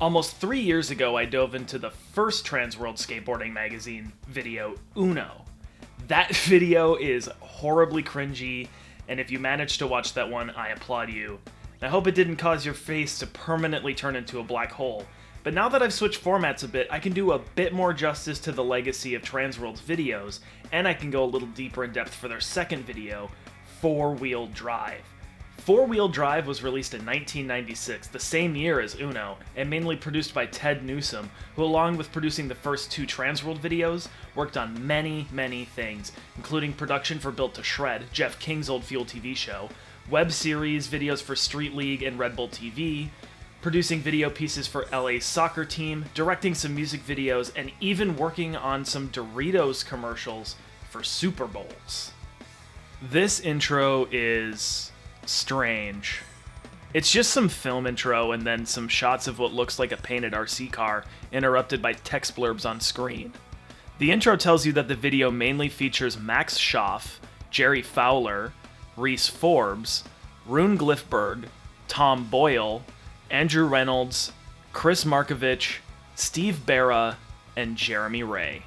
Almost 3 years ago, I dove into the first TransWorld skateboarding magazine video, Uno. That video is horribly cringy, and if you managed to watch that one, I applaud you. I hope it didn't cause your face to permanently turn into a black hole. But now that I've switched formats a bit, I can do a bit more justice to the legacy of TransWorld's videos, and I can go a little deeper in depth for their second video, 4-Wheel Drive. 4-Wheel Drive was released in 1996, the same year as Uno, and mainly produced by Ted Newsom, who along with producing the first 2 TransWorld videos, worked on many things, including production for Built to Shred, Jeff King's old Fuel TV show, web series, videos for Street League and Red Bull TV, producing video pieces for LA's soccer team, directing some music videos, and even working on some Doritos commercials for Super Bowls. This intro is strange. It's just some film intro and then some shots of what looks like a painted RC car, interrupted by text blurbs on screen. The intro tells you that the video mainly features Max Schaaf, Jerry Fowler, Reese Forbes, Rune Glifberg, Tom Boyle, Andrew Reynolds, Kris Markovich, Steve Berra, and Jeremy Wray.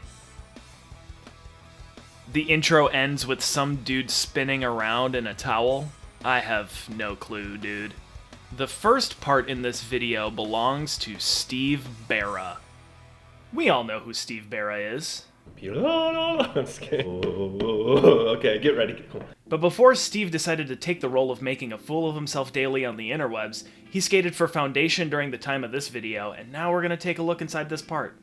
The intro ends with some dude spinning around in a towel. I have no clue, dude. The first part in this video belongs to Steve Berra. We all know who Steve Berra is. Okay, get ready. But before Steve decided to take the role of making a fool of himself daily on the interwebs, he skated for Foundation during the time of this video, and now we're going to take a look inside this part.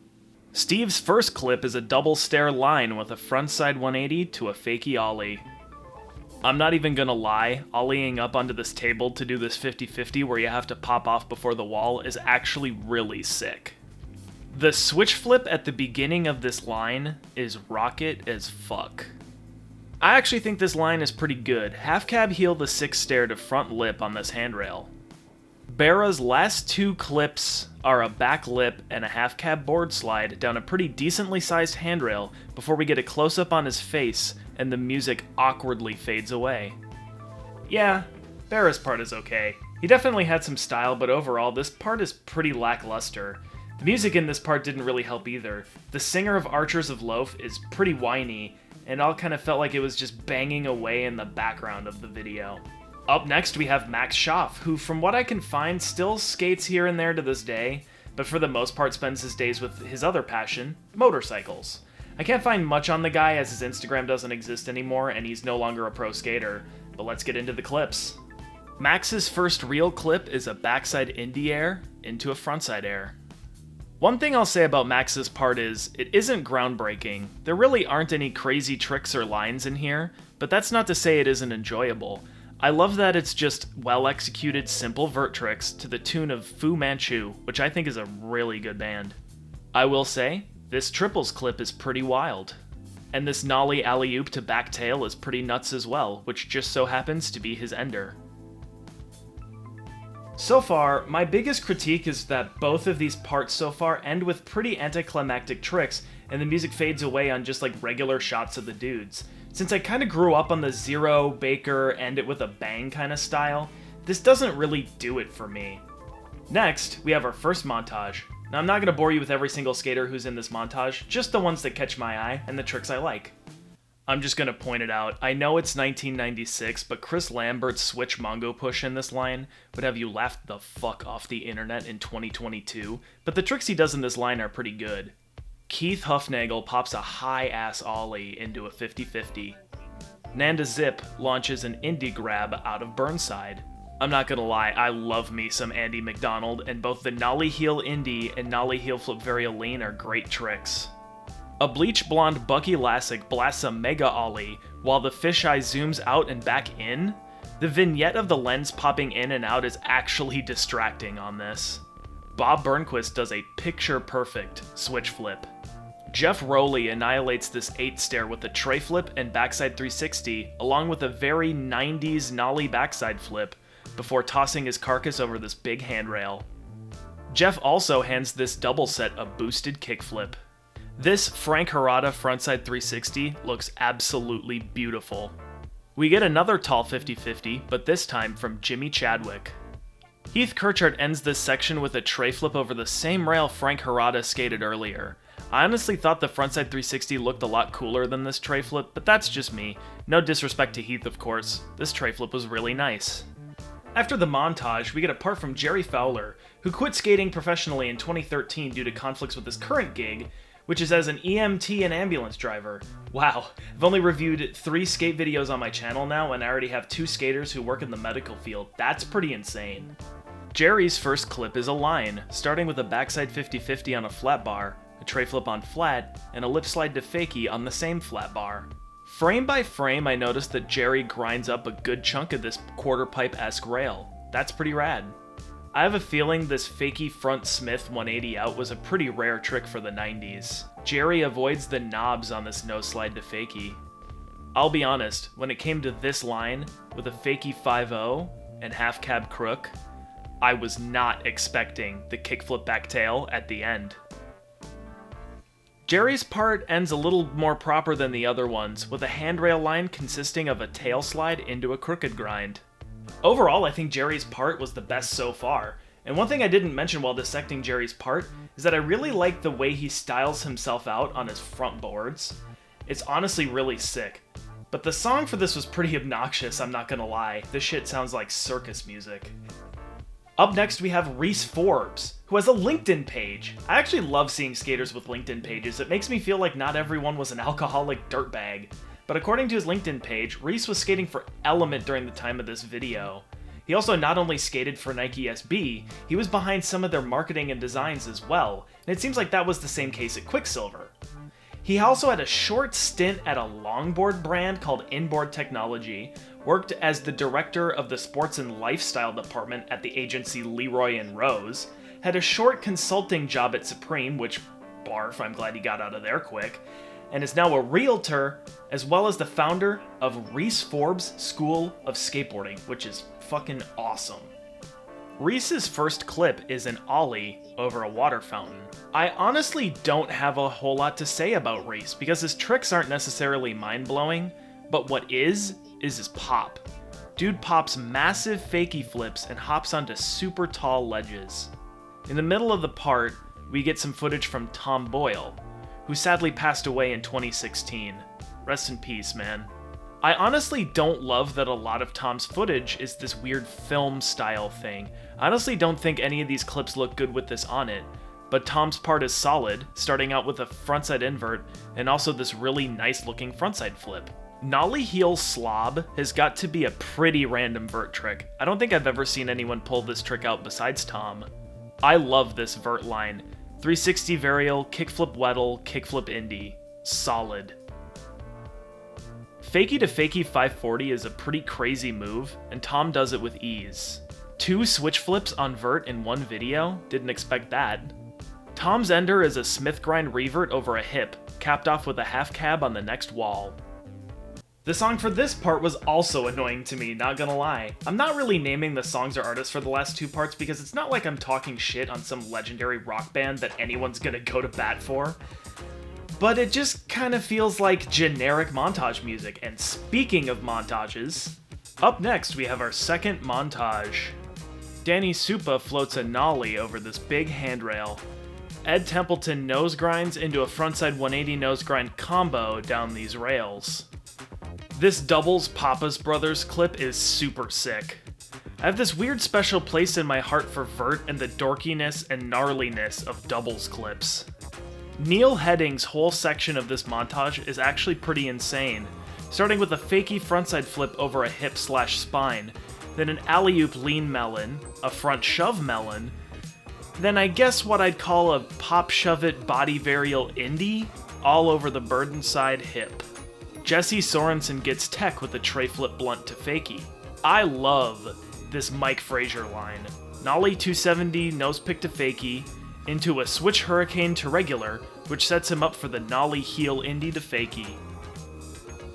Steve's first clip is a double stair line with a frontside 180 to a fakie ollie. I'm not even gonna lie, ollieing up onto this table to do this 50-50 where you have to pop off before the wall is actually really sick. The switch flip at the beginning of this line is rocket as fuck. I actually think this line is pretty good. Half cab heel the 6 stair to front lip on this handrail. Berra's last 2 clips are a back lip and a half cab board slide down a pretty decently sized handrail before we get a close up on his face and the music awkwardly fades away. Yeah, Berra's part is okay. He definitely had some style, but overall this part is pretty lackluster. The music in this part didn't really help either. The singer of Archers of Loaf is pretty whiny, and all kind of felt like it was just banging away in the background of the video. Up next we have Max Schaaf, who from what I can find still skates here and there to this day, but for the most part spends his days with his other passion, motorcycles. I can't find much on the guy as his Instagram doesn't exist anymore and he's no longer a pro skater, but let's get into the clips. Max's first real clip is a backside indie air into a frontside air. One thing I'll say about Max's part is, it isn't groundbreaking. There really aren't any crazy tricks or lines in here, but that's not to say it isn't enjoyable. I love that it's just well-executed, simple vert tricks to the tune of Fu Manchu, which I think is a really good band. I will say, this triples clip is pretty wild. And this nollie alley-oop to back tail is pretty nuts as well, which just so happens to be his ender. So far, my biggest critique is that both of these parts so far end with pretty anticlimactic tricks, and the music fades away on just like regular shots of the dudes. Since I kind of grew up on the Zero, Baker, end it with a bang kind of style, this doesn't really do it for me. Next, we have our first montage. Now I'm not going to bore you with every single skater who's in this montage, just the ones that catch my eye and the tricks I like. I'm just going to point it out. I know it's 1996, but Chris Lambert's switch Mongo push in this line would have you laugh the fuck off the internet in 2022, but the tricks he does in this line are pretty good. Keith Huffnagel pops a high-ass ollie into a 50-50. Nanda Zip launches an indie grab out of Burnside. I'm not gonna lie, I love me some Andy McDonald, and both the nollie heel indie and nollie heel flip variolene are great tricks. A bleach blonde Bucky Lassick blasts a mega ollie while the fisheye zooms out and back in. The vignette of the lens popping in and out is actually distracting on this. Bob Burnquist does a picture-perfect switch flip. Jeff Rowley annihilates this 8 stair with a tray flip and backside 360, along with a very 90s nollie backside flip, before tossing his carcass over this big handrail. Jeff also hands this double set a boosted kickflip. This Frank Harada frontside 360 looks absolutely beautiful. We get another tall 50-50, but this time from Jimmy Chadwick. Heath Kirchart ends this section with a tray flip over the same rail Frank Harada skated earlier. I honestly thought the frontside 360 looked a lot cooler than this tray flip, but that's just me. No disrespect to Heath, of course. This tray flip was really nice. After the montage, we get a part from Jerry Fowler, who quit skating professionally in 2013 due to conflicts with his current gig, which is as an EMT and ambulance driver. Wow, I've only reviewed 3 skate videos on my channel now, and I already have 2 skaters who work in the medical field. That's pretty insane. Jerry's first clip is a line, starting with a backside 50-50 on a flat bar, a tray flip on flat, and a lip slide to fakie on the same flat bar. Frame by frame, I noticed that Jerry grinds up a good chunk of this quarter pipe-esque rail. That's pretty rad. I have a feeling this fakie front Smith 180 out was a pretty rare trick for the 90s. Jerry avoids the knobs on this no slide to fakie. I'll be honest, when it came to this line, with a fakie 5-0 and half cab crook, I was not expecting the kickflip back tail at the end. Jerry's part ends a little more proper than the other ones, with a handrail line consisting of a tail slide into a crooked grind. Overall, I think Jerry's part was the best so far, and one thing I didn't mention while dissecting Jerry's part is that I really like the way he styles himself out on his front boards. It's honestly really sick. But the song for this was pretty obnoxious, I'm not gonna lie. This shit sounds like circus music. Up next we have Reese Forbes, who has a LinkedIn page. I actually love seeing skaters with LinkedIn pages. It makes me feel like not everyone was an alcoholic dirtbag. But according to his LinkedIn page, Reese was skating for Element during the time of this video. He also not only skated for Nike SB, he was behind some of their marketing and designs as well, and it seems like that was the same case at Quicksilver. He also had a short stint at a longboard brand called Inboard Technology, worked as the director of the sports and lifestyle department at the agency Leroy and Rose, had a short consulting job at Supreme, which, barf, I'm glad he got out of there quick, and is now a realtor, as well as the founder of Reese Forbes School of Skateboarding, which is fucking awesome. Reese's first clip is an ollie over a water fountain. I honestly don't have a whole lot to say about Reese, because his tricks aren't necessarily mind-blowing, but what is his pop. Dude pops massive fakie flips and hops onto super tall ledges. In the middle of the part, we get some footage from Tom Boyle, who sadly passed away in 2016. Rest in peace, man. I honestly don't love that a lot of Tom's footage is this weird film style thing. I honestly don't think any of these clips look good with this on it, but Tom's part is solid, starting out with a frontside invert and also this really nice looking frontside flip. Nollie heel slob has got to be a pretty random vert trick. I don't think I've ever seen anyone pull this trick out besides Tom. I love this vert line. 360 varial, kickflip weddle, kickflip indie. Solid. Fakie to fakie 540 is a pretty crazy move, and Tom does it with ease. 2 switch flips on vert in one video? Didn't expect that. Tom's ender is a Smith grind revert over a hip, capped off with a half cab on the next wall. The song for this part was also annoying to me, not gonna lie. I'm not really naming the songs or artists for the last 2 parts because it's not like I'm talking shit on some legendary rock band that anyone's gonna go to bat for. But it just kind of feels like generic montage music, and speaking of montages, up next we have our second montage. Danny Supa floats a nollie over this big handrail. Ed Templeton nose grinds into a frontside 180 nose grind combo down these rails. This doubles Papa's Brothers clip is super sick. I have this weird special place in my heart for vert and the dorkiness and gnarliness of doubles clips. Neil Heading's whole section of this montage is actually pretty insane, starting with a fakie frontside flip over a hip / spine, then an alley-oop lean melon, a front shove melon, then I guess what I'd call a pop shove it body varial indie, all over the burden side hip. Jesse Sorensen gets tech with a tray flip blunt to fakie. I love this Mike Frazier line. Nollie 270 nose pick to fakie, into a switch hurricane to regular, which sets him up for the nollie heel indie to fakie.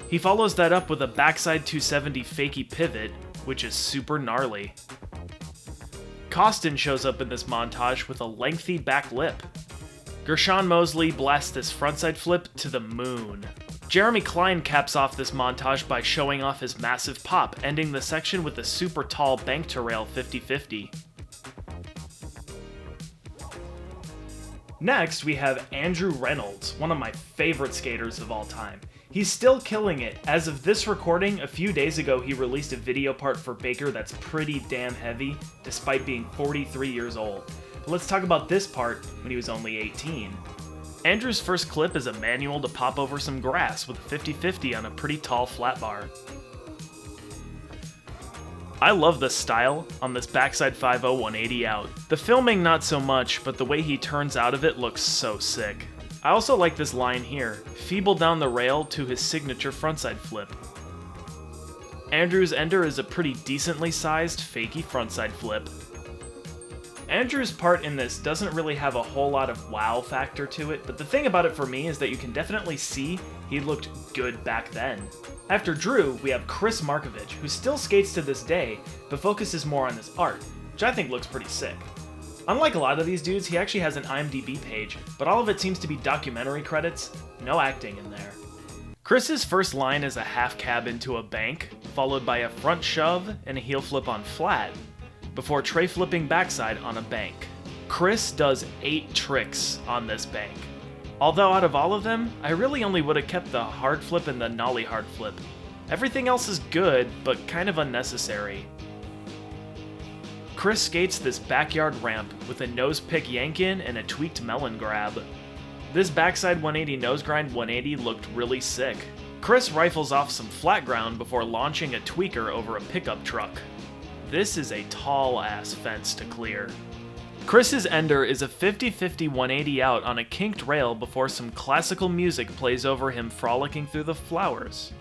He follows that up with a backside 270 fakie pivot, which is super gnarly. Costin shows up in this montage with a lengthy back lip. Gershon Mosley blasts this frontside flip to the moon. Jeremy Klein caps off this montage by showing off his massive pop, ending the section with a super tall bank to rail 50-50. Next, we have Andrew Reynolds, one of my favorite skaters of all time. He's still killing it. As of this recording, a few days ago he released a video part for Baker that's pretty damn heavy, despite being 43 years old. But let's talk about this part when he was only 18. Andrew's first clip is a manual to pop over some grass with a 50-50 on a pretty tall flat bar. I love the style on this backside 5-0 180 out. The filming not so much, but the way he turns out of it looks so sick. I also like this line here, feeble down the rail to his signature frontside flip. Andrew's ender is a pretty decently sized fakey frontside flip. Andrew's part in this doesn't really have a whole lot of wow factor to it, but the thing about it for me is that you can definitely see he looked good back then. After Drew, we have Kris Markovich, who still skates to this day, but focuses more on his art, which I think looks pretty sick. Unlike a lot of these dudes, he actually has an IMDb page, but all of it seems to be documentary credits, no acting in there. Kris's first line is a half cab into a bank, followed by a front shove and a heel flip on flat, before tray flipping backside on a bank. Kris does 8 tricks on this bank. Although out of all of them, I really only would have kept the hard flip and the nollie hard flip. Everything else is good, but kind of unnecessary. Kris skates this backyard ramp with a nose pick yank in and a tweaked melon grab. This backside 180 nose grind 180 looked really sick. Kris rifles off some flat ground before launching a tweaker over a pickup truck. This is a tall ass fence to clear. Kris's ender is a 50-50 180 out on a kinked rail before some classical music plays over him frolicking through the flowers.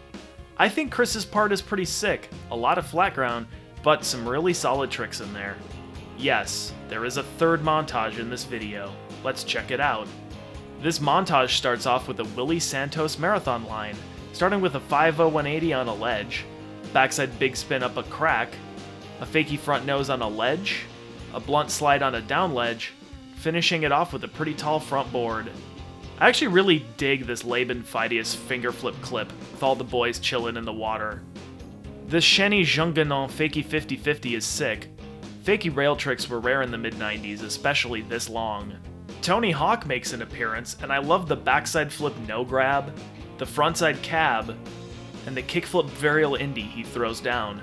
I think Kris's part is pretty sick, a lot of flat ground, but some really solid tricks in there. Yes, there is a third montage in this video. Let's check it out. This montage starts off with a Willie Santos marathon line, starting with a 5-0 180 on a ledge, backside big spin up a crack, a fakey front nose on a ledge, a blunt slide on a down ledge, finishing it off with a pretty tall front board. I actually really dig this Laban Phidias finger flip clip with all the boys chilling in the water. This Shenny Junganon fakey 50-50 is sick. Fakey rail tricks were rare in the mid-90s, especially this long. Tony Hawk makes an appearance, and I love the backside flip no grab, the frontside cab, and the kickflip varial indie he throws down.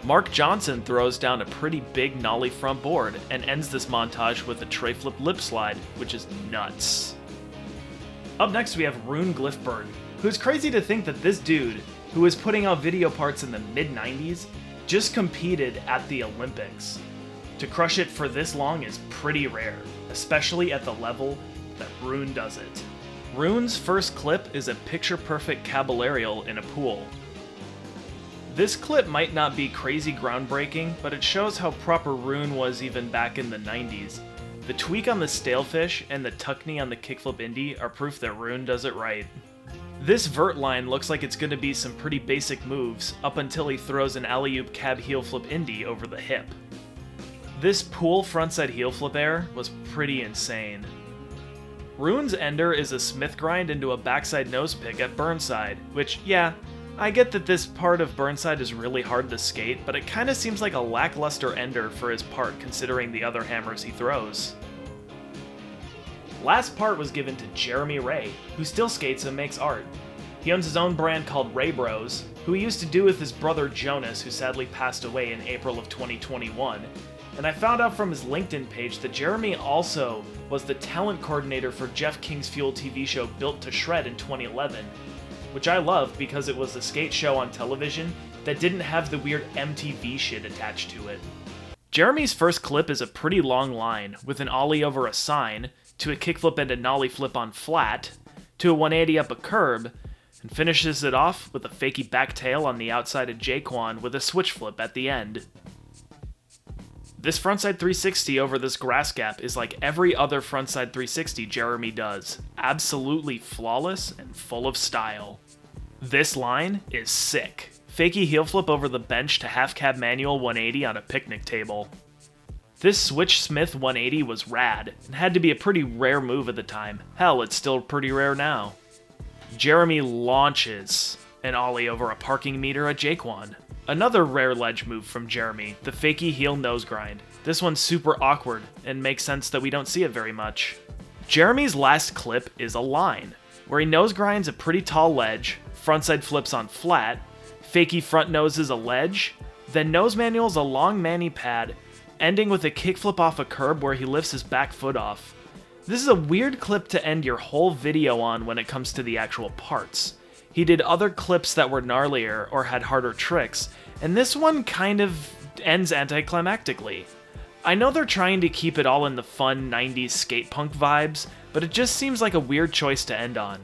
Mark Johnson throws down a pretty big nollie front board and ends this montage with a tray flip lip slide, which is nuts. Up next we have Rune Glifberg, who's crazy to think that this dude, who was putting out video parts in the mid-90s, just competed at the Olympics. To crush it for this long is pretty rare, especially at the level that Rune does it. Rune's first clip is a picture-perfect caballerial in a pool. This clip might not be crazy groundbreaking, but it shows how proper Rune was even back in the 90s. The tweak on the stalefish and the tuck knee on the kickflip indie are proof that Rune does it right. This vert line looks like it's going to be some pretty basic moves, up until he throws an alley-oop cab heel flip indie over the hip. This pool frontside heel flip air was pretty insane. Rune's ender is a Smith grind into a backside nose pick at Burnside, which, yeah, I get that this part of Burnside is really hard to skate, but it kinda seems like a lackluster ender for his part considering the other hammers he throws. Last part was given to Jeremy Wray, who still skates and makes art. He owns his own brand called Ray Bros, who he used to do with his brother Jonas, who sadly passed away in April of 2021. And I found out from his LinkedIn page that Jeremy also was the talent coordinator for Jeff King's Fuel TV show Built to Shred in 2011. Which I love because it was a skate show on television that didn't have the weird MTV shit attached to it. Jeremy's first clip is a pretty long line, with an ollie over a sign, to a kickflip and a nollie flip on flat, to a 180 up a curb, and finishes it off with a fakey back tail on the outside of Jaquan with a switch flip at the end. This frontside 360 over this grass gap is like every other frontside 360 Jeremy does, absolutely flawless and full of style. This line is sick. Fakey heel flip over the bench to half cab manual 180 on a picnic table. This Switch Smith 180 was rad, and had to be a pretty rare move at the time. Hell, it's still pretty rare now. Jeremy launches an ollie over a parking meter at Jaquan. Another rare ledge move from Jeremy, the fakey heel nose grind. This one's super awkward, and makes sense that we don't see it very much. Jeremy's last clip is a line, where he nose grinds a pretty tall ledge, frontside flips on flat, fakey front noses a ledge, then nose manuals a long mani pad, ending with a kickflip off a curb where he lifts his back foot off. This is a weird clip to end your whole video on when it comes to the actual parts. He did other clips that were gnarlier or had harder tricks, and this one kind of ends anticlimactically. I know they're trying to keep it all in the fun 90s skate punk vibes, but it just seems like a weird choice to end on.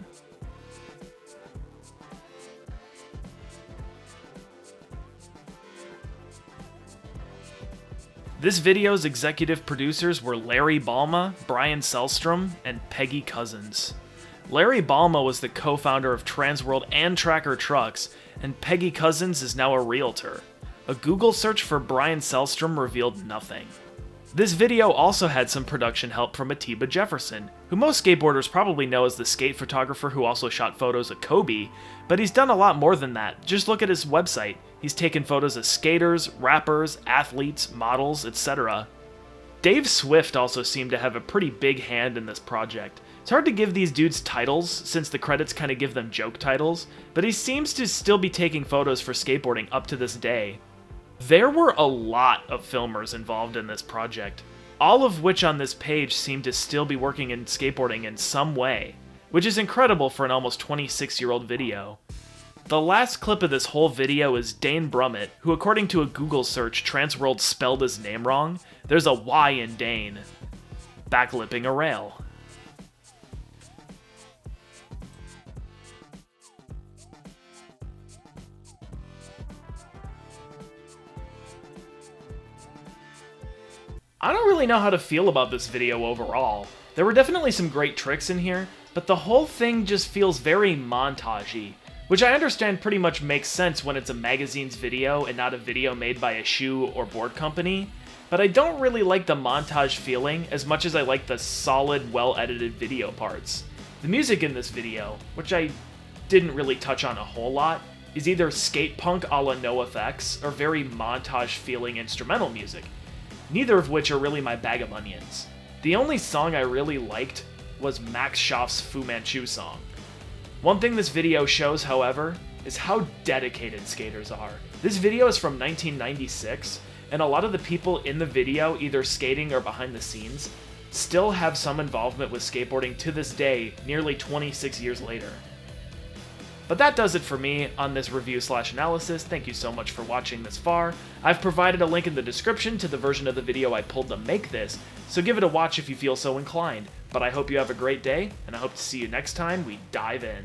This video's executive producers were Larry Balma, Brian Selstrom, and Peggy Cousins. Larry Balma was the co-founder of TransWorld and Tracker Trucks, and Peggy Cousins is now a realtor. A Google search for Brian Selstrom revealed nothing. This video also had some production help from Atiba Jefferson, who most skateboarders probably know as the skate photographer who also shot photos of Kobe, but he's done a lot more than that. Just look at his website. He's taken photos of skaters, rappers, athletes, models, etc. Dave Swift also seemed to have a pretty big hand in this project. It's hard to give these dudes titles, since the credits kind of give them joke titles, but he seems to still be taking photos for skateboarding up to this day. There were a lot of filmers involved in this project, all of which on this page seem to still be working in skateboarding in some way, which is incredible for an almost 26-year-old video. The last clip of this whole video is Dane Brummett, who according to a Google search, TransWorld spelled his name wrong. There's a Y in Dane. Backlipping a rail. I don't really know how to feel about this video overall. There were definitely some great tricks in here, but the whole thing just feels very montage-y, which I understand pretty much makes sense when it's a magazine's video and not a video made by a shoe or board company, but I don't really like the montage feeling as much as I like the solid, well-edited video parts. The music in this video, which I didn't really touch on a whole lot, is either skate punk a la NoFX or very montage-feeling instrumental music, neither of which are really my bag of onions. The only song I really liked was Max Schaaf's Fu Manchu song. One thing this video shows, however, is how dedicated skaters are. This video is from 1996, and a lot of the people in the video, either skating or behind the scenes, still have some involvement with skateboarding to this day, nearly 26 years later. But that does it for me on this review/analysis. Thank you so much for watching this far. I've provided a link in the description to the version of the video I pulled to make this, so give it a watch if you feel so inclined. But I hope you have a great day, and I hope to see you next time we dive in.